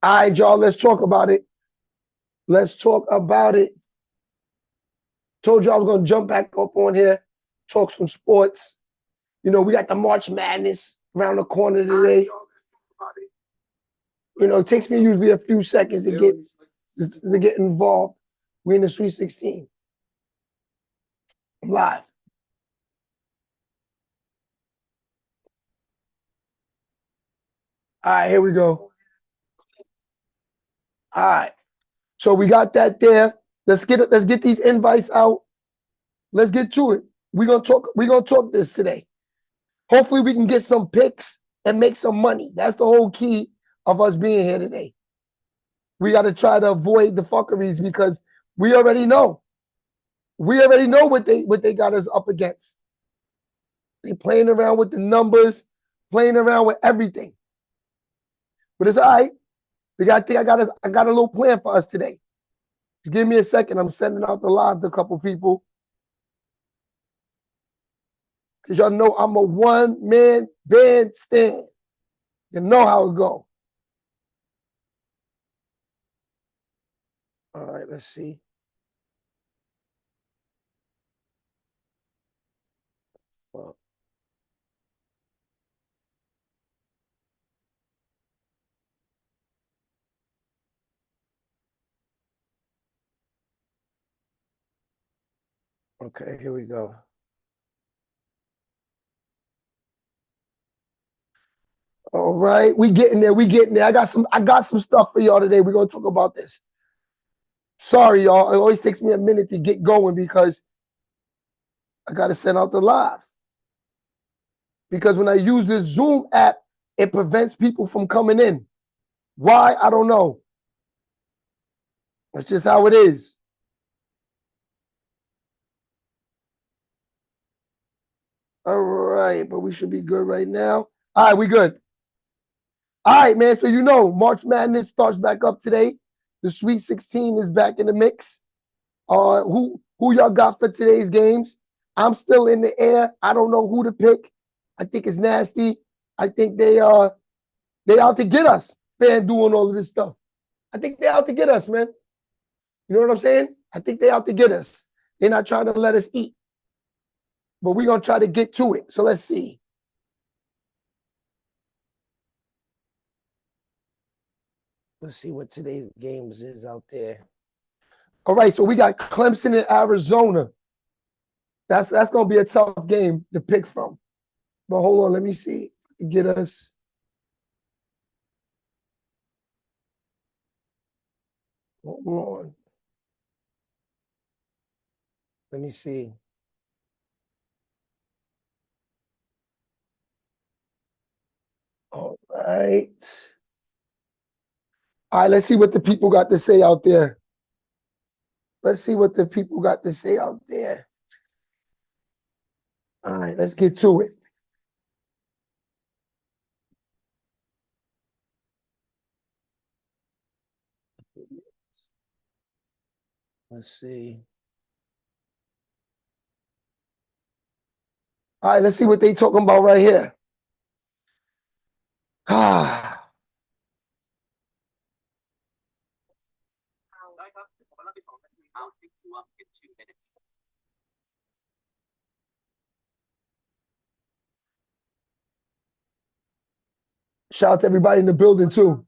All right, y'all, let's talk about it. Let's talk about it. Told you I was going to jump back up on here, talk some sports. You know, we got the March Madness around the corner today. You know, it takes me usually a few seconds to get involved. We're in the Sweet 16. I'm live. All right, here we go. All right. So we got that there. Let's get these invites out. Let's get to it. We're gonna talk this today. Hopefully we can get some picks and make some money. That's the whole key of us being here today. We got to try to avoid the fuckeries because we already know. We already know what they got us up against. They playing around with the numbers, playing around with everything. But it's all right. I think I got a little plan for us today. Just give me a second. I'm sending out the live to a couple people. Because y'all know I'm a one-man band stand. You know how it go. All right, let's see. Well, okay, here we go. All right, we getting there. We getting there. I got some stuff for y'all today. We're gonna talk about this. Sorry, y'all. It always takes me a minute to get going because I gotta send out the live. Because when I use this Zoom app, it prevents people from coming in. Why? I don't know. That's just how it is. All right, but we should be good right now. All right, we good. All right, man. So you know, March Madness starts back up today. The Sweet 16 is back in the mix. Who y'all got for today's games? I'm still in the air. I don't know who to pick. I think it's nasty. I think they out to get us. Fan doing all of this stuff. I think they out to get us, man. You know what I'm saying? I think they out to get us. They're not trying to let us eat. But we're gonna try to get to it. So let's see. Let's see what today's games is out there. All right, so we got Clemson and Arizona. That's gonna be a tough game to pick from. But hold on, let me see. Get us. Hold on. Let me see. All right. All right, let's see what the people got to say out there. Let's see what the people got to say out there. All right, let's get to it. Let's see. All right, let's see what they talking about right here. Ah. Shout out to everybody in the building too.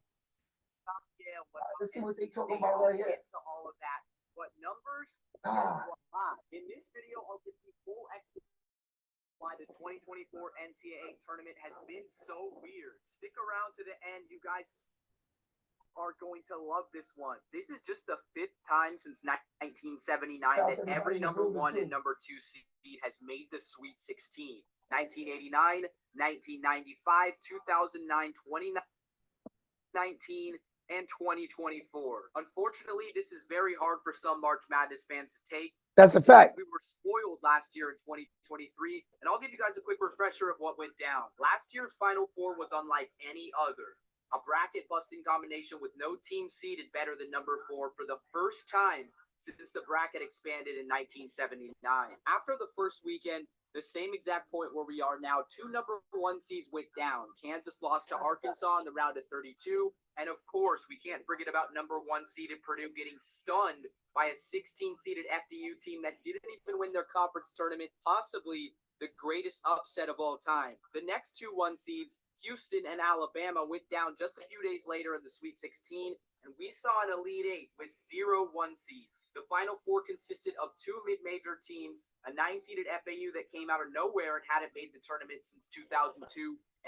Let's see what they talking about right here. All of that, but numbers. In this video, I'll give you full explanation why the 2024 NCAA tournament has been so weird. Stick around to the end, you guys are going to love this one. This is just the 5th time since 1979 that every number 1 and number 2 seed has made the Sweet 16. 1989, 1995, 2009, 2019, and 2024. Unfortunately, this is very hard for some March Madness fans to take. That's a fact. We were spoiled last year in 2023, and I'll give you guys a quick refresher of what went down. Last year's Final Four was unlike any other. A bracket-busting combination with no team seeded better than number 4 for the first time since the bracket expanded in 1979. After the first weekend, The same exact point where we are now. 2 number 1 seeds went down. Kansas lost to Arkansas in the round of 32. And of course, we can't forget about number 1 seeded Purdue getting stunned by a 16-seeded FDU team that didn't even win their conference tournament, possibly the greatest upset of all time. The next 2 1 seeds, Houston and Alabama, went down just a few days later in the Sweet 16. And we saw an Elite Eight with 0 1 seeds. The Final Four consisted of 2 mid-major teams, a 9-seeded FAU that came out of nowhere and hadn't made the tournament since 2002,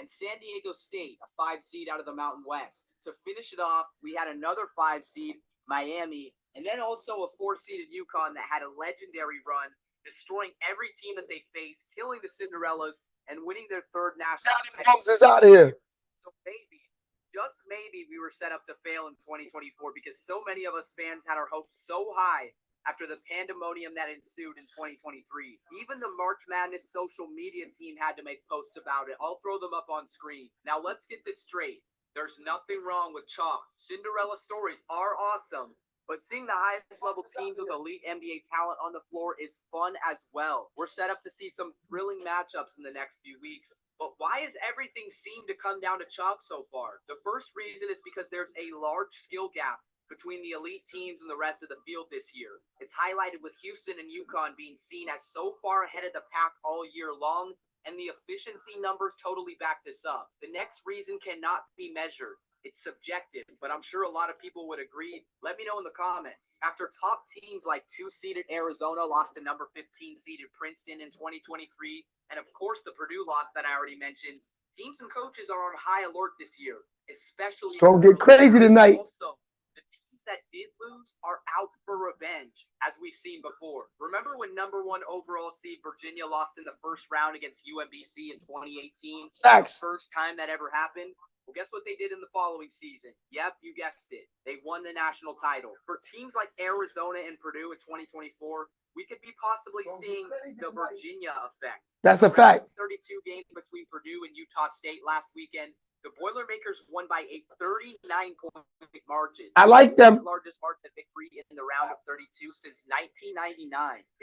and San Diego State, a 5 seed out of the Mountain West. To finish it off, we had another 5 seed, Miami, and then also a 4-seeded UConn that had a legendary run, destroying every team that they faced, killing the Cinderellas, and winning their 3rd national title. Is out of here. So maybe, just maybe, we were set up to fail in 2024 because so many of us fans had our hopes so high after the pandemonium that ensued in 2023. Even the March Madness social media team had to make posts about it. I'll throw them up on screen. Now let's get this straight. There's nothing wrong with chalk. Cinderella stories are awesome, but seeing the highest level teams with elite NBA talent on the floor is fun as well. We're set up to see some thrilling matchups in the next few weeks. But why has everything seemed to come down to chalk so far? The first reason is because there's a large skill gap between the elite teams and the rest of the field this year. It's highlighted with Houston and UConn being seen as so far ahead of the pack all year long, and the efficiency numbers totally back this up. The next reason cannot be measured. It's subjective, but I'm sure a lot of people would agree. Let me know in the comments. After top teams like 2-seeded Arizona lost to number 15-seeded Princeton in 2023, and of course the Purdue loss that I already mentioned, teams and coaches are on high alert this year, especially. It's gonna get crazy tonight. Also, the teams that did lose are out for revenge, as we've seen before. Remember when number 1 overall seed Virginia lost in the first round against UMBC in 2018? Facts. The first time that ever happened? Well, guess what they did in the following season? Yep, you guessed it. They won the national title. For teams like Arizona and Purdue in 2024, we could be possibly seeing the Virginia effect. That's a fact. 32 game between Purdue and Utah State last weekend. The Boilermakers won by a 39-point margin. I like them. The largest margin of victory in the round of 32 since 1999.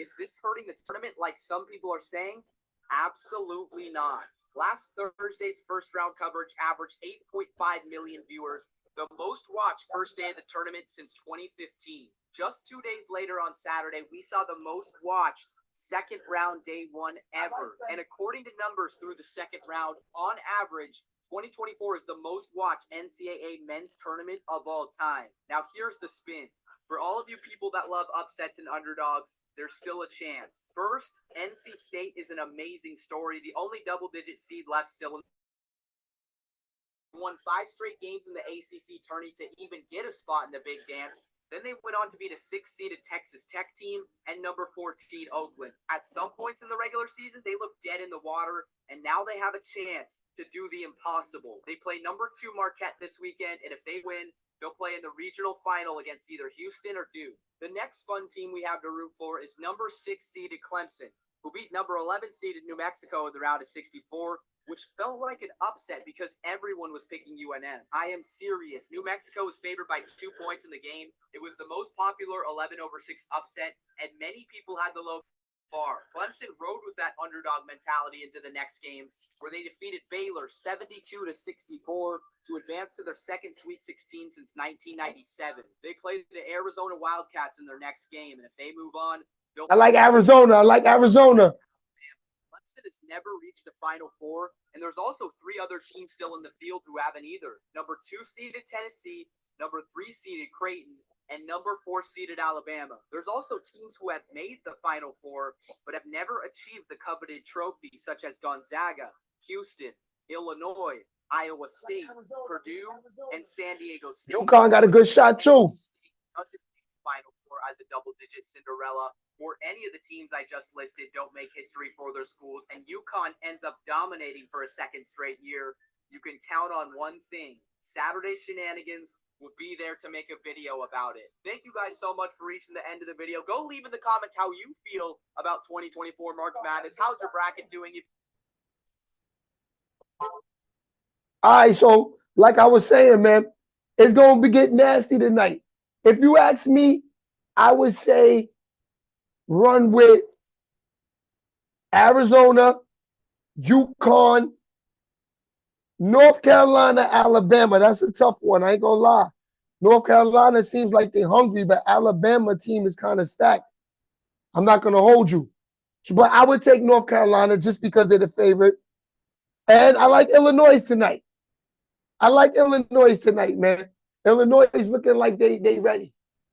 Is this hurting the tournament like some people are saying? Absolutely not. Last Thursday's first round coverage averaged 8.5 million viewers, the most watched first day of the tournament since 2015. Just 2 days later on Saturday, we saw the most watched second round day 1 ever. And according to numbers through the second round, on average, 2024 is the most watched NCAA men's tournament of all time. Now here's the spin. For all of you people that love upsets and underdogs, there's still a chance. First, NC State is an amazing story. The only double-digit seed left still in won 5 straight games in the ACC tourney to even get a spot in the Big Dance. Then they went on to beat a 6-seeded Texas Tech team and number 4 seed Oakland. At some points in the regular season, they looked dead in the water, and now they have a chance to do the impossible. They play number 2 Marquette this weekend, and if they win, they'll play in the regional final against either Houston or Duke. The next fun team we have to root for is number 6-seeded Clemson, who beat number 11-seeded New Mexico in the round of 64, which felt like an upset because everyone was picking UNM. I am serious. New Mexico was favored by 2 points in the game. It was the most popular 11-6 upset, and many people had the low bar. Clemson rode with that underdog mentality into the next game, where they defeated Baylor 72-64 to advance to their second Sweet 16 since 1997. They played the Arizona Wildcats in their next game, and if they move on, I like Arizona. Clemson has never reached the Final Four, and there's also 3 other teams still in the field who haven't either. Number 2-seeded Tennessee, number 3-seeded Creighton, and number 4-seeded Alabama. There's also teams who have made the Final Four, but have never achieved the coveted trophy, such as Gonzaga, Houston, Illinois, Iowa State, Purdue, and San Diego State. UConn got a good shot too. Final Four as a double-digit Cinderella, or any of the teams I just listed don't make history for their schools, and UConn ends up dominating for a second straight year, you can count on one thing. Saturday Shenanigans will be there to make a video about it. Thank you guys so much for reaching the end of the video. Go leave in the comments how you feel about 2024 March Madness. How's your bracket doing? All right, so like I was saying, man, it's going to be getting nasty tonight. If you ask me, I would say run with Arizona, UConn, North Carolina, Alabama. That's a tough one. I ain't gonna lie. North Carolina seems like they're hungry, but Alabama team is kind of stacked. I'm not gonna hold you. But I would take North Carolina just because they're the favorite. And I like Illinois tonight. I like Illinois tonight, man. Illinois is looking like they ready.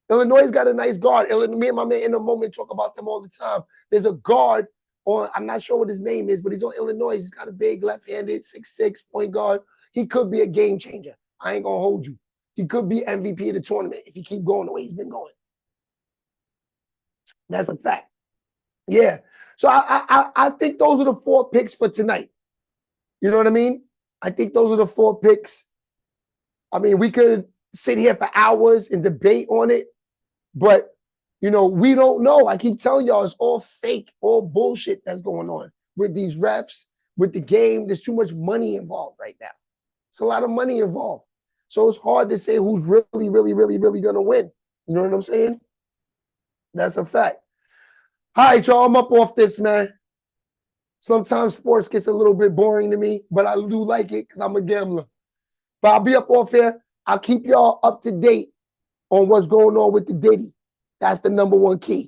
Illinois got a nice guard. Me and my man in a moment talk about them all the time. There's a guard on, I'm not sure what his name is, but he's on Illinois. He's got a big left-handed 6'6" point guard. He could be a game changer. I ain't gonna hold you. He could be MVP of the tournament if he keep going the way he's been going. That's a fact. Yeah. So I think those are the 4 picks for tonight. You know what I mean? I think those are the 4 picks. I mean, we could sit here for hours and debate on it, but you know, we don't know. I keep telling y'all it's all fake, all bullshit that's going on with these refs, with the game. There's too much money involved right now. It's a lot of money involved. So it's hard to say who's really, really, really, really gonna win. You know what I'm saying? That's a fact. All right, y'all, I'm up off this, man. Sometimes sports gets a little bit boring to me, but I do like it because I'm a gambler. But I'll be up off here. I'll keep y'all up to date on what's going on with the Diddy. That's the #1 key.